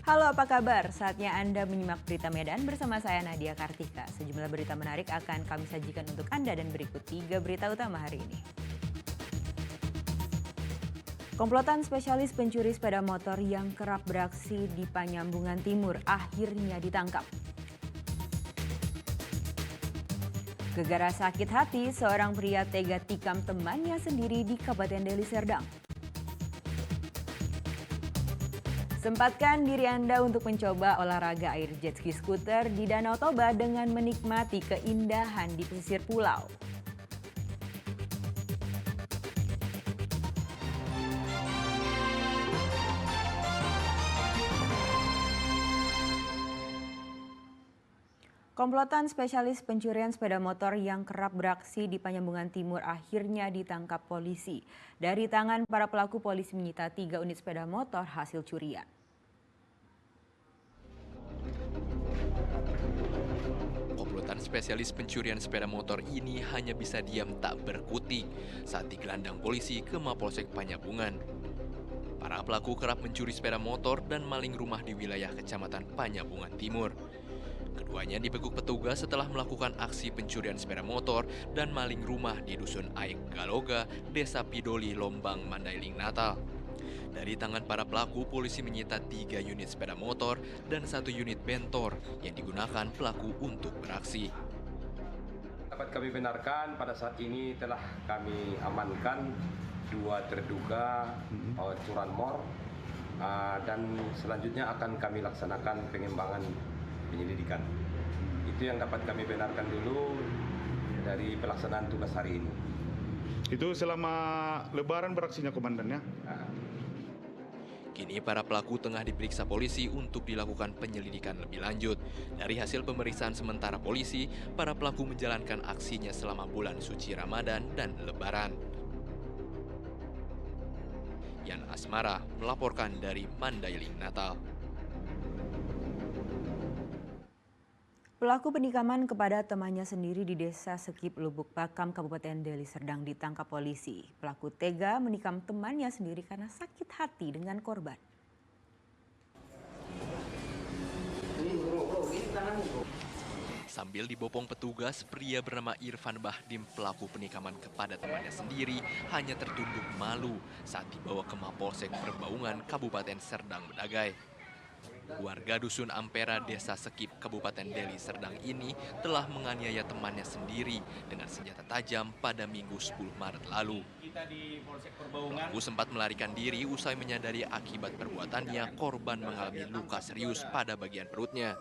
Halo, apa kabar? Saatnya Anda menyimak berita Medan bersama saya Nadia Kartika. Sejumlah berita menarik akan kami sajikan untuk Anda dan berikut 3 berita utama hari ini. Komplotan spesialis pencuri sepeda motor yang kerap beraksi di Penyambungan Timur akhirnya ditangkap. Gegara sakit hati, seorang pria tega tikam temannya sendiri di Kabupaten Deli Serdang. Sempatkan diri Anda untuk mencoba olahraga air jet ski skuter di Danau Toba dengan menikmati keindahan di pesisir pulau. Komplotan spesialis pencurian sepeda motor yang kerap beraksi di Penyambungan Timur akhirnya ditangkap polisi. Dari tangan para pelaku, polisi menyita 3 unit sepeda motor hasil curian. Komplotan spesialis pencurian sepeda motor ini hanya bisa diam tak berkutik saat digelandang polisi ke Mapolsek Penyambungan. Para pelaku kerap mencuri sepeda motor dan maling rumah di wilayah Kecamatan Penyambungan Timur. Keduanya dibekuk petugas setelah melakukan aksi pencurian sepeda motor dan maling rumah di Dusun Aik Galoga, Desa Pidoli, Lombang, Mandailing, Natal. Dari tangan para pelaku, polisi menyita 3 unit sepeda motor dan 1 unit bentor yang digunakan pelaku untuk beraksi. Dapat kami benarkan pada saat ini telah kami amankan 2 terduga curanmor dan selanjutnya akan kami laksanakan pengembangan penyelidikan. Itu yang dapat kami benarkan dulu dari pelaksanaan tugas hari ini. Itu selama Lebaran beraksinya komandannya? Kini para pelaku tengah diperiksa polisi untuk dilakukan penyelidikan lebih lanjut. Dari hasil pemeriksaan sementara polisi, para pelaku menjalankan aksinya selama bulan suci Ramadan dan Lebaran. Yan Asmara melaporkan dari Mandailing, Natal. Pelaku penikaman kepada temannya sendiri di Desa Sekip, Lubuk Pakam, Kabupaten Deli Serdang ditangkap polisi. Pelaku tega menikam temannya sendiri karena sakit hati dengan korban. Sambil dibopong petugas, pria bernama Irfan Bahdim, pelaku penikaman kepada temannya sendiri, hanya tertunduk malu saat dibawa ke Mapolsek Perbaungan, Kabupaten Serdang Bedagai. Warga Dusun Ampera, Desa Sekip, Kabupaten Deli Serdang ini telah menganiaya temannya sendiri dengan senjata tajam pada Minggu 10 Maret lalu. Pelaku sempat melarikan diri usai menyadari akibat perbuatannya, korban mengalami luka serius pada bagian perutnya.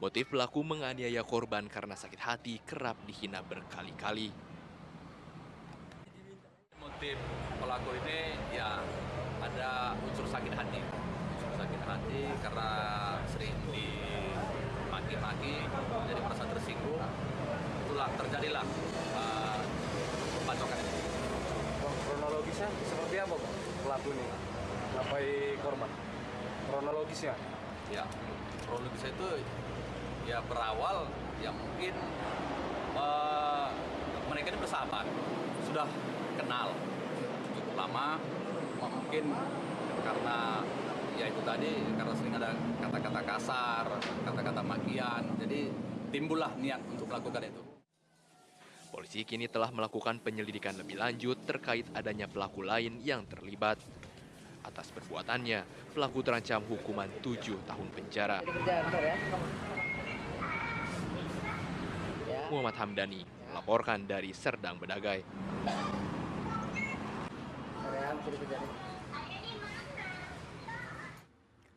Motif pelaku menganiaya korban karena sakit hati kerap dihina berkali-kali. Motif pelaku ini ya ada unsur sakit hati karena sering dimaki-maki, jadi merasa tersinggung, itulah terjadilah pembacokan ini. Kronologisnya seperti apa, Pak? Pelaku ini ngapai korban? Kronologisnya? Ya, kronologisnya itu ya berawal ya mungkin mereka ini bersahabat, sudah kenal cukup lama, mungkin karena ya itu tadi, karena sering ada kata-kata kasar, kata-kata makian, jadi timbullah niat untuk melakukan itu. Polisi kini telah melakukan penyelidikan lebih lanjut terkait adanya pelaku lain yang terlibat. Atas perbuatannya, pelaku terancam hukuman 7 tahun penjara. Muhammad Hamdani melaporkan dari Serdang Bedagai.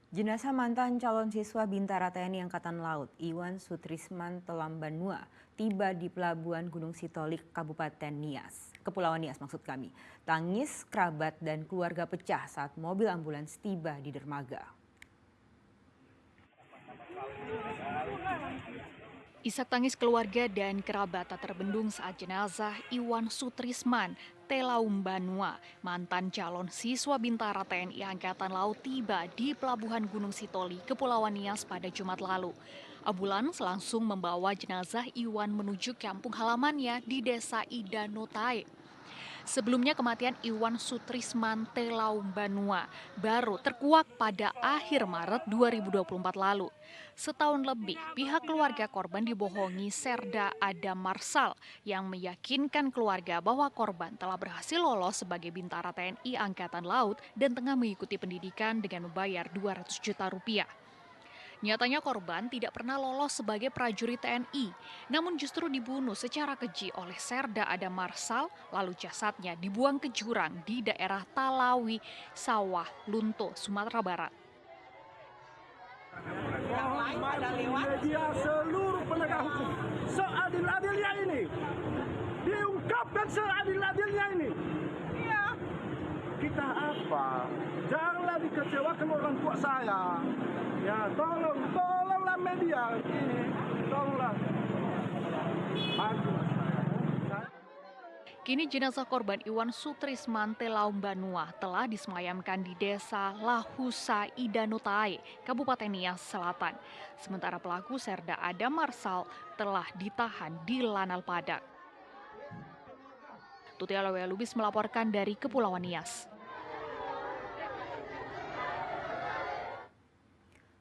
Jenazah mantan calon siswa Bintara TNI Angkatan Laut, Iwan Sutrisman Telambanua, tiba di Pelabuhan Gunung Sitolik, Kabupaten Nias. Kepulauan Nias maksud kami. Tangis, kerabat, dan keluarga pecah saat mobil ambulans tiba di dermaga. Isak tangis keluarga dan kerabat tak terbendung saat jenazah Iwan Sutrisman Telambanua, mantan calon siswa Bintara TNI Angkatan Laut tiba di Pelabuhan Gunung Sitoli, Kepulauan Nias pada Jumat lalu. Ambulans langsung membawa jenazah Iwan menuju kampung halamannya di Desa Idanotae. Sebelumnya kematian Iwan Sutrisman Telaumbanua baru terkuak pada akhir Maret 2024 lalu. Setahun lebih, pihak keluarga korban dibohongi Serda Adam Marsal yang meyakinkan keluarga bahwa korban telah berhasil lolos sebagai bintara TNI Angkatan Laut dan tengah mengikuti pendidikan dengan membayar 200 juta rupiah. Nyatanya korban tidak pernah lolos sebagai prajurit TNI, namun justru dibunuh secara keji oleh Serda Adam Marsal, lalu jasadnya dibuang ke jurang di daerah Talawi, Sawah, Lunto, Sumatera Barat. Media seluruh penegak hukum seadil-adilnya ini diungkapkan seadil-adilnya ini. Iya. Kita apa? Janganlah dikecewakan orang tua saya. Ya, tolonglah media ini, tolonglah. Kini jenazah korban Iwan Sutrisman Telaumbanua telah disemayamkan di desa Lahusa Idanutai, Kabupaten Nias Selatan. Sementara pelaku Serda Adam Marsal telah ditahan di Lanal Padak. Tuti Alawea Lubis melaporkan dari Kepulauan Nias.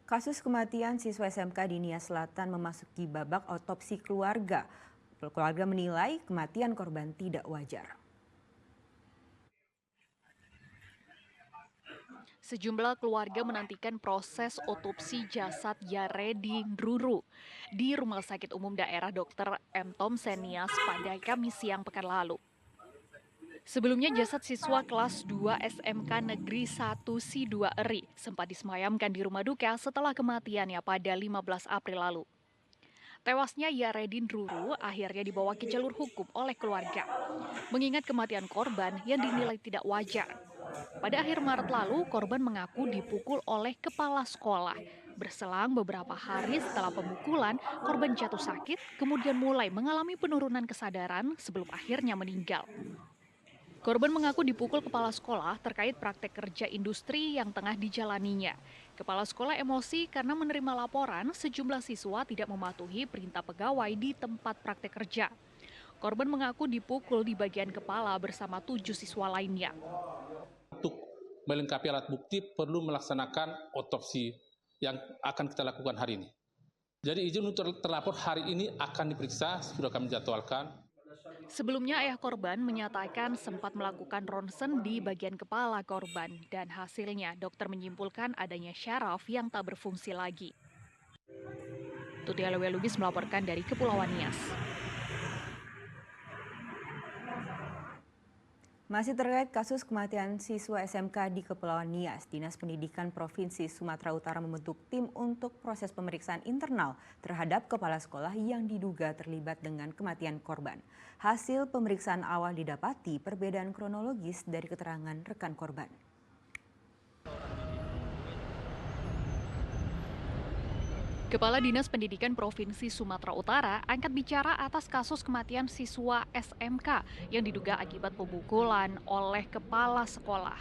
Kasus kematian siswa SMK di Nias Selatan memasuki babak otopsi keluarga. Keluarga menilai kematian korban tidak wajar. Sejumlah keluarga menantikan proses otopsi jasad Yaredin Ruru di Rumah Sakit Umum Daerah Dr. M. Thompson Nias pada Kamis siang pekan lalu. Sebelumnya jasad siswa kelas 2 SMK Negeri 1 Si 2 Eri sempat disemayamkan di rumah duka setelah kematiannya pada 15 April lalu. Tewasnya Yaredin Ruru akhirnya dibawa ke jalur hukum oleh keluarga, mengingat kematian korban yang dinilai tidak wajar. Pada akhir Maret lalu, korban mengaku dipukul oleh kepala sekolah. Berselang beberapa hari setelah pemukulan, korban jatuh sakit, kemudian mulai mengalami penurunan kesadaran sebelum akhirnya meninggal. Korban mengaku dipukul kepala sekolah terkait praktek kerja industri yang tengah dijalaninya. Kepala sekolah emosi karena menerima laporan sejumlah siswa tidak mematuhi perintah pegawai di tempat praktek kerja. Korban mengaku dipukul di bagian kepala bersama 7 siswa lainnya. Untuk melengkapi alat bukti perlu melaksanakan otopsi yang akan kita lakukan hari ini. Jadi izin untuk terlapor hari ini akan diperiksa, sudah kami jadwalkan. Sebelumnya ayah korban menyatakan sempat melakukan ronsen di bagian kepala korban dan hasilnya dokter menyimpulkan adanya syaraf yang tak berfungsi lagi. Tuti Alawea Lubis melaporkan dari Kepulauan Nias. Masih terkait kasus kematian siswa SMK di Kepulauan Nias, Dinas Pendidikan Provinsi Sumatera Utara membentuk tim untuk proses pemeriksaan internal terhadap kepala sekolah yang diduga terlibat dengan kematian korban. Hasil pemeriksaan awal didapati perbedaan kronologis dari keterangan rekan korban. Kepala Dinas Pendidikan Provinsi Sumatera Utara angkat bicara atas kasus kematian siswa SMK yang diduga akibat pemukulan oleh kepala sekolah.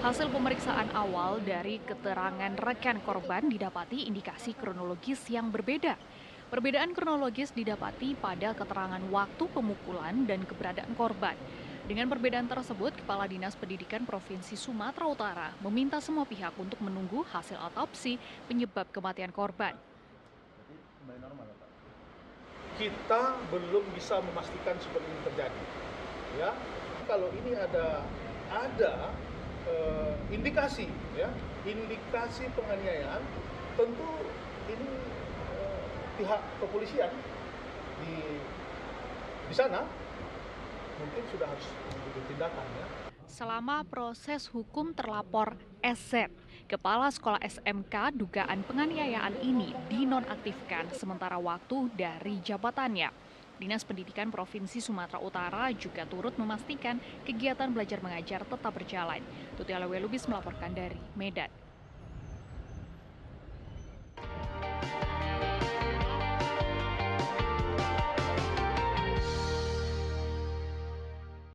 Hasil pemeriksaan awal dari keterangan rekan korban didapati indikasi kronologis yang berbeda. Perbedaan kronologis didapati pada keterangan waktu pemukulan dan keberadaan korban. Dengan perbedaan tersebut, Kepala Dinas Pendidikan Provinsi Sumatera Utara meminta semua pihak untuk menunggu hasil otopsi penyebab kematian korban. Kita belum bisa memastikan seperti ini terjadi. Ya, kalau ini ada indikasi, ya, indikasi penganiayaan, tentu ini pihak kepolisian di sana mungkin sudah harus mengambil tindakan, ya. Selama proses hukum terlapor SZ, kepala sekolah SMK dugaan penganiayaan ini dinonaktifkan sementara waktu dari jabatannya. Dinas Pendidikan Provinsi Sumatera Utara juga turut memastikan kegiatan belajar mengajar tetap berjalan. Tuti Alawea Lubis melaporkan dari Medan.